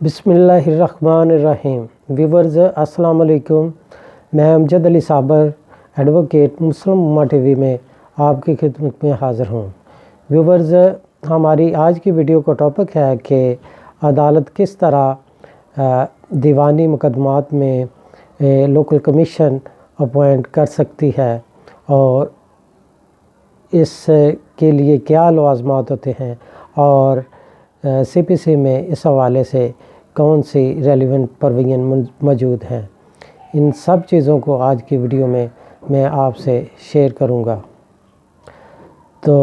بسم اللہ الرحمن الرحیم۔ ویورز السلام علیکم، میں امجد علی صابر ایڈوکیٹ مسلم امہ ٹی وی میں آپ کی خدمت میں حاضر ہوں۔ ویورز، ہماری آج کی ویڈیو کا ٹاپک ہے کہ عدالت کس طرح دیوانی مقدمات میں لوکل کمیشن اپوائنٹ کر سکتی ہے اور اس کے لیے کیا لوازمات ہوتے ہیں، اور سی پی سی میں اس حوالے سے کون سی ریلیونٹ پروویژن موجود ہیں۔ ان سب چیزوں کو آج کی ویڈیو میں آپ سے شیئر کروں گا۔ تو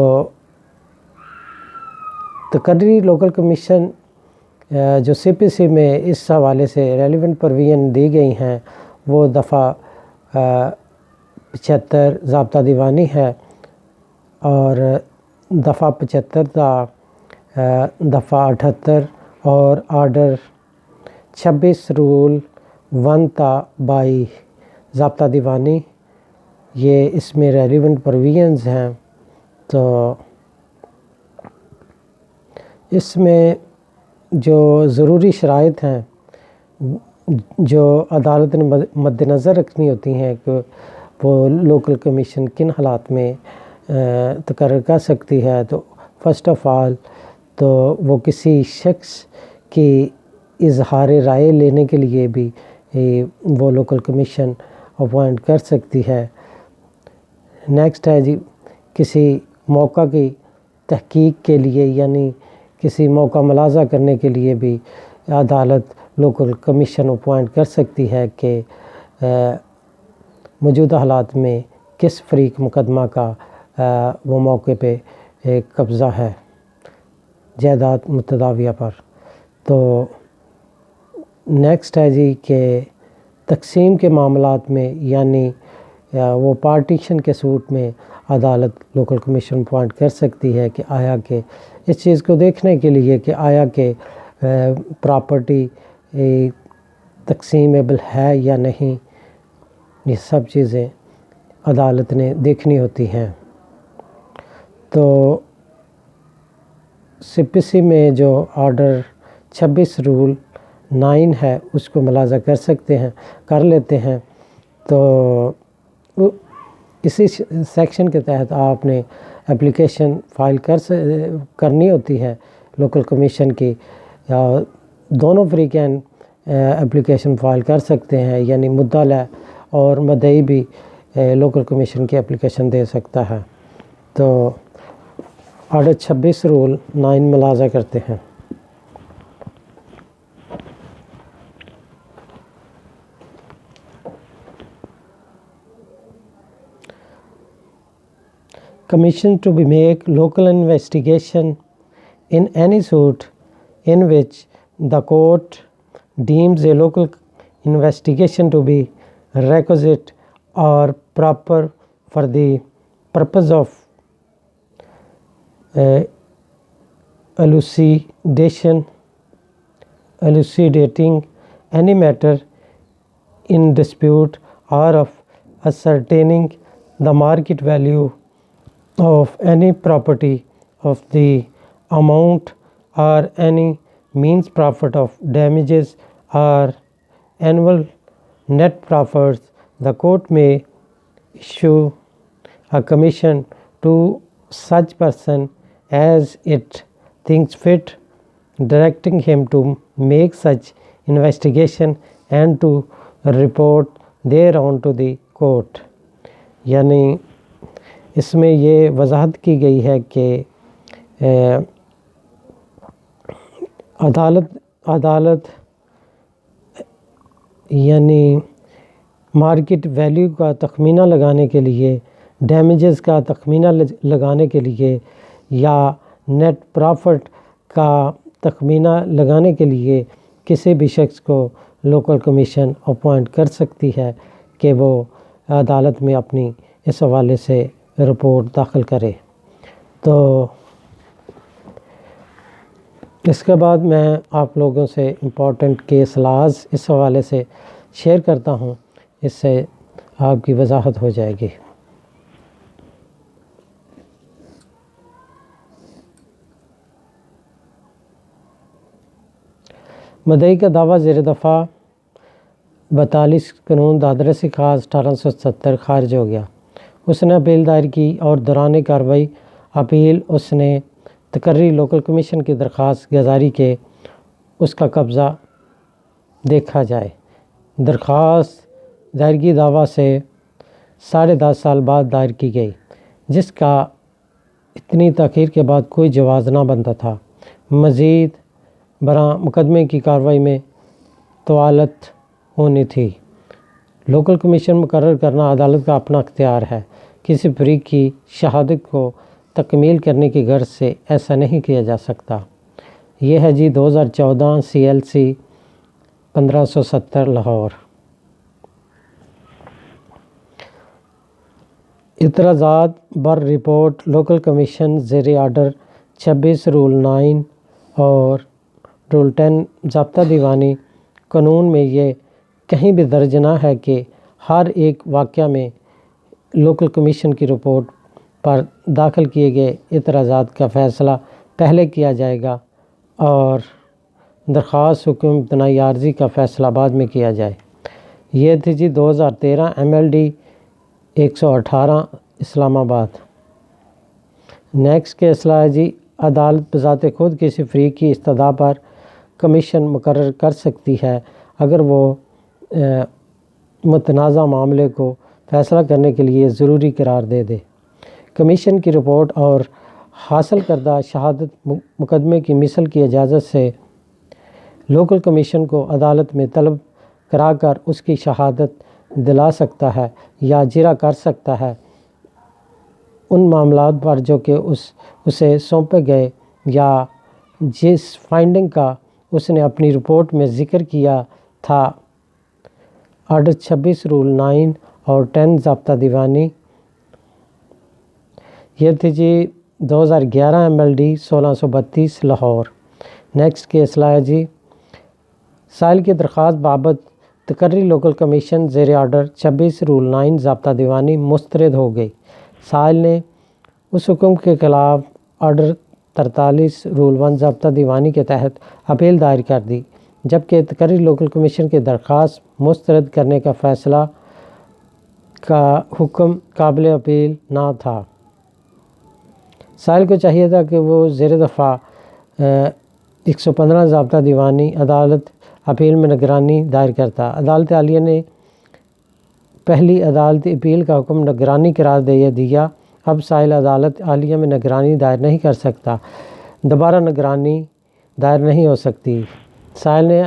تقرری لوکل کمیشن جو سی پی سی میں اس حوالے سے ریلیونٹ پروویژن دی گئی ہیں وہ دفعہ 75 ضابطہ دیوانی ہے، اور دفعہ 75 تا دفعہ 78 اور آرڈر 26 رول 1 تا 22 ضابطہ دیوانی، یہ اس میں ریلیونٹ پروویژنز ہیں۔ تو اس میں جو ضروری شرائط ہیں جو عدالت نے مد نظر رکھنی ہوتی ہیں کہ وہ لوکل کمیشن کن حالات میں تقرر کر سکتی ہے، تو فرسٹ آف آل تو وہ کسی شخص کی اظہار رائے لینے کے لیے بھی وہ لوکل کمیشن اپوائنٹ کر سکتی ہے۔ نیکسٹ ہے جی، کسی موقع کی تحقیق کے لیے، یعنی کسی موقع ملاحظہ کرنے کے لیے بھی عدالت لوکل کمیشن اپوائنٹ کر سکتی ہے کہ موجودہ حالات میں کس فریق مقدمہ کا وہ موقع پہ قبضہ ہے جائیداد متداویہ پر۔ تو نیکسٹ ہے جی کہ تقسیم کے معاملات میں، یعنی وہ پارٹیشن کے صورت میں عدالت لوکل کمیشن اپوائنٹ کر سکتی ہے کہ آیا کہ اس چیز کو دیکھنے کے لیے کہ آیا کہ پراپرٹی تقسیمیبل ہے یا نہیں، یہ سب چیزیں عدالت نے دیکھنی ہوتی ہیں۔ تو سی پی سی میں جو آرڈر 26 رول 9 ہے اس کو ملاحظہ کر لیتے ہیں۔ تو اسی سیکشن کے تحت آپ نے اپلیکیشن فائل کرنی ہوتی ہے لوکل کمیشن کی، دونوں فریقین اپلیکیشن فائل کر سکتے ہیں، یعنی مدعا اور مدعی بھی لوکل کمیشن کی اپلیکیشن دے سکتا ہے۔ تو آرڈر 26 رول 9 ملاحظہ کرتے ہیں۔ Commission to be make local investigation in any suit in which the court deems a local investigation to be requisite or proper for the purpose of elucidating any matter in dispute or of ascertaining the market value of any property of the amount or any means profit of damages or annual net profits, the court may issue a commission to such person as it thinks fit, directing him to make such investigation and to report thereon to the court۔ یعنی اس میں یہ وضاحت کی گئی ہے کہ عدالت یعنی مارکیٹ ویلیو کا تخمینہ لگانے کے لیے، ڈیمیجز کا تخمینہ لگانے کے لیے، یا نیٹ پرافٹ کا تخمینہ لگانے کے لیے کسی بھی شخص کو لوکل کمیشن اپوائنٹ کر سکتی ہے کہ وہ عدالت میں اپنی اس حوالے سے رپورٹ داخل کرے۔ تو اس کے بعد میں آپ لوگوں سے امپورٹنٹ کیس لاز اس حوالے سے شیئر کرتا ہوں، اس سے آپ کی وضاحت ہو جائے گی۔ مدعی کا دعویٰ زیر دفعہ 42 قانون دادرسی خاص 1870 خارج ہو گیا۔ اس نے اپیل دائر کی اور دوران کارروائی اپیل اس نے تقرری لوکل کمیشن کی درخواست گزاری کہ اس کا قبضہ دیکھا جائے۔ درخواست دائرگی دعویٰ سے 10.5 سال بعد دائر کی گئی، جس کا اتنی تاخیر کے بعد کوئی جواز نہ بنتا تھا۔ مزید برآں مقدمے کی کارروائی میں طوالت ہونی تھی۔ لوکل کمیشن مقرر کرنا عدالت کا اپنا اختیار ہے۔ کسی فریق کی شہادت کو تکمیل کرنے کی غرض سے ایسا نہیں کیا جا سکتا۔ یہ ہے جی 2014 CLC 1570 لاہور۔ اعتراضات بر رپورٹ لوکل کمیشن زیر آرڈر 26 رول 9 اور رول 10 ضابطہ دیوانی قانون میں یہ کہیں بھی درج نہ ہے کہ ہر ایک واقعہ میں لوکل کمیشن کی رپورٹ پر داخل کیے گئے اعتراضات کا فیصلہ پہلے کیا جائے گا اور درخواست حکم امتناعی عارضی کا فیصلہ بعد میں کیا جائے۔ یہ تھی جی 2013 MLD 118 اسلام آباد۔ نیکسٹ کیس ہے جی عدالت بذات خود کسی فریق کی استدعا پر کمیشن مقرر کر سکتی ہے اگر وہ متنازع معاملے کو فیصلہ کرنے کے لیے ضروری قرار دے دے۔ کمیشن کی رپورٹ اور حاصل کردہ شہادت مقدمے کی مثل کی اجازت سے لوکل کمیشن کو عدالت میں طلب کرا کر اس کی شہادت دلا سکتا ہے یا اجرا کر سکتا ہے ان معاملات پر جو کہ اسے سونپے گئے یا جس فائنڈنگ کا اس نے اپنی رپورٹ میں ذکر کیا تھا۔ آرڈر 26 رول 9 اور 10 ضابطہ دیوانی۔ یہ تھی جی 2011 MLD 1632 لاہور۔ نیکسٹ کیس لایا جی سائل کی درخواست بابت تقرری لوکل کمیشن زیر آرڈر 26 رول 9 ضابطہ دیوانی مسترد ہو گئی۔ سائل نے اس حکم کے خلاف آرڈر 43 رول 1 ضابطہ دیوانی کے تحت اپیل دائر کر دی، جبکہ تقرری لوکل کمیشن کی درخواست مسترد کرنے کا فیصلہ کا حکم قابل اپیل نہ تھا۔ سائل کو چاہیے تھا کہ وہ زیر دفعہ 115 ضابطہ دیوانی عدالت اپیل میں نگرانی دائر کرتا۔ عدالت عالیہ نے پہلی عدالتی اپیل کا حکم نگرانی قرار دے دیا۔ اب سائل عدالت عالیہ میں نگرانی دائر نہیں کر سکتا، دوبارہ نگرانی دائر نہیں ہو سکتی۔ سائل نے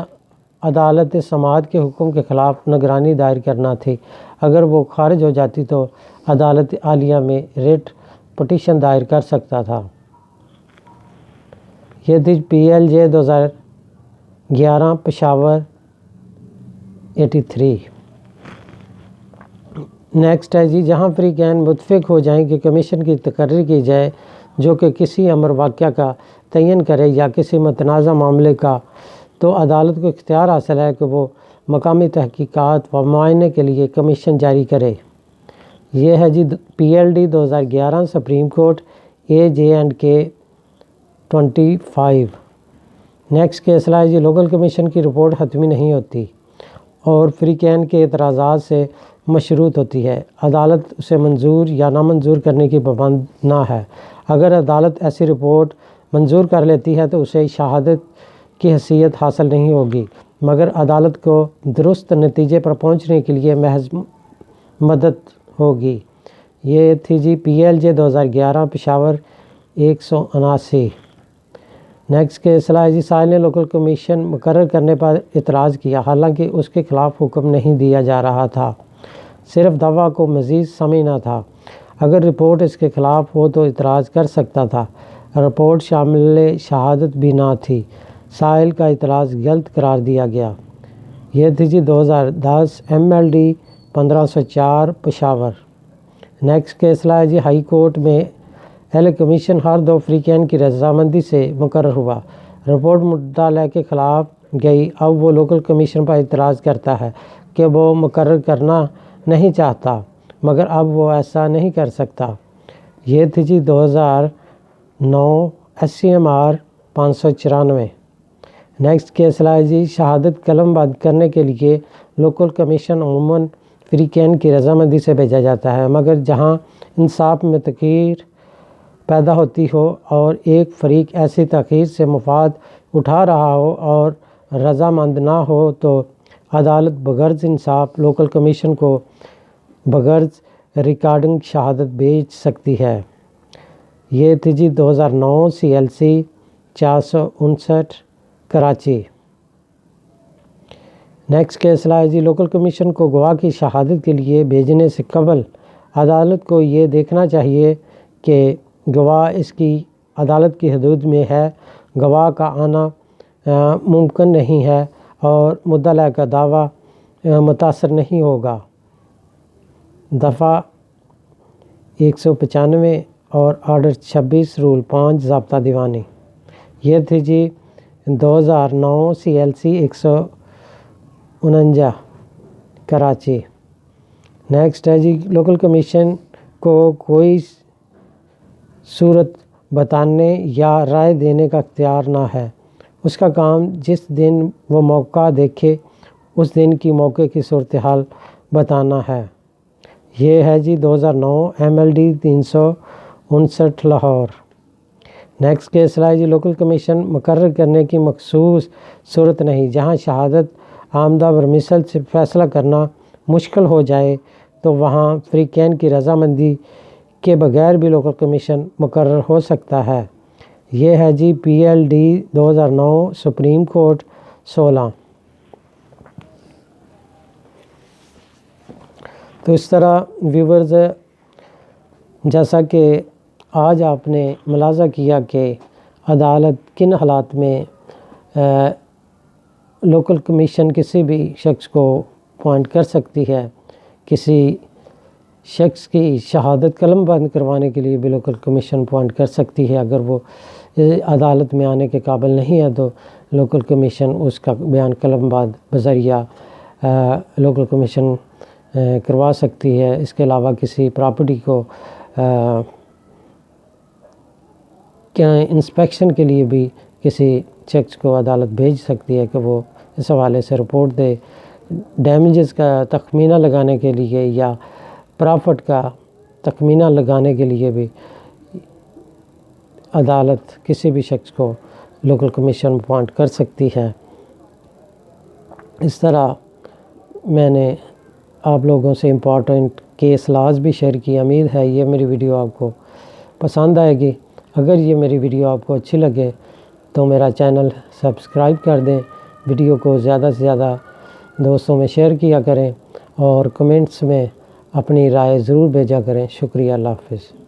عدالت سماعت کے حکم کے خلاف نگرانی دائر کرنا تھی۔ اگر وہ خارج ہو جاتی تو عدالت عالیہ میں ریٹ پٹیشن دائر کر سکتا تھا۔ یہ تھی PLJ 2011 پشاور 83۔ نیکسٹ ہے جی جہاں فریقین متفق ہو جائیں کہ کمیشن کی تقرری کی جائے جو کہ کسی امر واقعہ کا تعین کرے یا کسی متنازع معاملے کا، تو عدالت کو اختیار حاصل ہے کہ وہ مقامی تحقیقات و معائنے کے لیے کمیشن جاری کرے۔ یہ ہے جی PLD 2011 supreme court AJ&K 25۔ Next case ہے جی لوکل کمیشن کی رپورٹ حتمی نہیں ہوتی اور فریقین کے اعتراضات سے مشروط ہوتی ہے۔ عدالت اسے منظور یا نامنظور کرنے کی پابند نہ ہے۔ اگر عدالت ایسی رپورٹ منظور کر لیتی ہے تو اسے شہادت کی حیثیت حاصل نہیں ہوگی، مگر عدالت کو درست نتیجے پر پہنچنے کے لیے محض مدد ہوگی۔ یہ تھی جی PLJ 2011 پشاور 179۔ نیکسٹ کیس ہے جی سائل نے لوکل کمیشن مقرر کرنے پر اعتراض کیا، حالانکہ اس کے خلاف حکم نہیں دیا جا رہا تھا، صرف دعویٰ کو مزید سمجھنا تھا۔ اگر رپورٹ اس کے خلاف ہو تو اعتراض کر سکتا تھا۔ رپورٹ شامل شہادت بھی نہ تھی۔ سائل کا اعتراض غلط قرار دیا گیا۔ یہ تھی جی 2010 MLD 1504 پشاور۔ نیکسٹ کیس ہے جی ہائی کورٹ میں اہل کمیشن ہر دو فریقین کی رضامندی سے مقرر ہوا۔ رپورٹ مطالعہ کے خلاف گئی۔ اب وہ لوکل کمیشن پر اعتراض کرتا ہے کہ وہ مقرر کرنا نہیں چاہتا، مگر اب وہ ایسا نہیں کر سکتا۔ یہ تھی جی 2009 SCMR 594۔ نیکسٹ کیس ہے جی، شہادت قلم بند کرنے کے لیے لوکل کمیشن عموماً فریقین کی رضامندی سے بھیجا جاتا ہے، مگر جہاں انصاف میں تاخیر پیدا ہوتی ہو اور ایک فریق ایسی تاخیر سے مفاد اٹھا رہا ہو اور رضامند نہ ہو تو عدالت بغرض انصاف لوکل کمیشن کو بغرض ریکارڈنگ شہادت بھیج سکتی ہے۔ یہ تھی جی 2009 CLC 459 کراچی۔ نیکسٹ کیس ہے جی، لوکل کمیشن کو گواہ کی شہادت کے لیے بھیجنے سے قبل عدالت کو یہ دیکھنا چاہیے کہ گواہ اس کی عدالت کی حدود میں ہے، گواہ کا آنا ممکن نہیں ہے اور مدعا کا دعویٰ متاثر نہیں ہوگا۔ دفعہ 195 اور آرڈر 26 رول 5 ضابطہ دیوانی۔ یہ تھی جی 2009 CLC 149 کراچی۔ نیکسٹ ہے جی، لوکل کمیشن کو کوئی صورت بتانے یا رائے دینے کا اختیار نہ ہے، اس کا کام جس دن وہ موقع دیکھے اس دن کی موقع کی صورتحال بتانا ہے۔ یہ ہے جی 2009 MLD 359 لاہور۔ نیکسٹ کیس ہے جی، لوکل کمیشن مقرر کرنے کی مخصوص صورت نہیں، جہاں شہادت آمدہ برمثل سے فیصلہ کرنا مشکل ہو جائے تو وہاں فریقین کی رضامندی کے بغیر بھی لوکل کمیشن مقرر ہو سکتا ہے۔ یہ ہے جی PLD 2009 سپریم کورٹ 16۔ تو اس طرح ویورز، جیسا کہ آج آپ نے ملاحظہ کیا کہ عدالت کن حالات میں لوکل کمیشن کسی بھی شخص کو اپوائنٹ کر سکتی ہے، کسی شخص کی شہادت قلم بند کروانے کے لیے بھی لوکل کمیشن اپوائنٹ کر سکتی ہے۔ اگر وہ عدالت میں آنے کے قابل نہیں ہے تو لوکل کمیشن اس کا بیان قلم بند بذریعہ لوکل کمیشن کروا سکتی ہے۔ اس کے علاوہ کسی پراپرٹی کو انسپیکشن کے لیے بھی کسی شخص کو عدالت بھیج سکتی ہے کہ وہ اس حوالے سے رپورٹ دے۔ ڈیمیجز کا تخمینہ لگانے کے لیے یا پرافٹ کا تخمینہ لگانے کے لیے بھی عدالت کسی بھی شخص کو لوکل کمیشن اپوائنٹ کر سکتی ہے۔ اس طرح میں نے آپ لوگوں سے امپورٹنٹ کیس لاز بھی شیئر کی۔ امید ہے یہ میری ویڈیو آپ کو پسند آئے گی۔ اگر یہ میری ویڈیو آپ کو اچھی لگے تو میرا چینل سبسکرائب کر دیں، ویڈیو کو زیادہ سے زیادہ دوستوں میں شیئر کیا کریں اور کمنٹس میں اپنی رائے ضرور بھیجا کریں۔ شکریہ، اللہ حافظ۔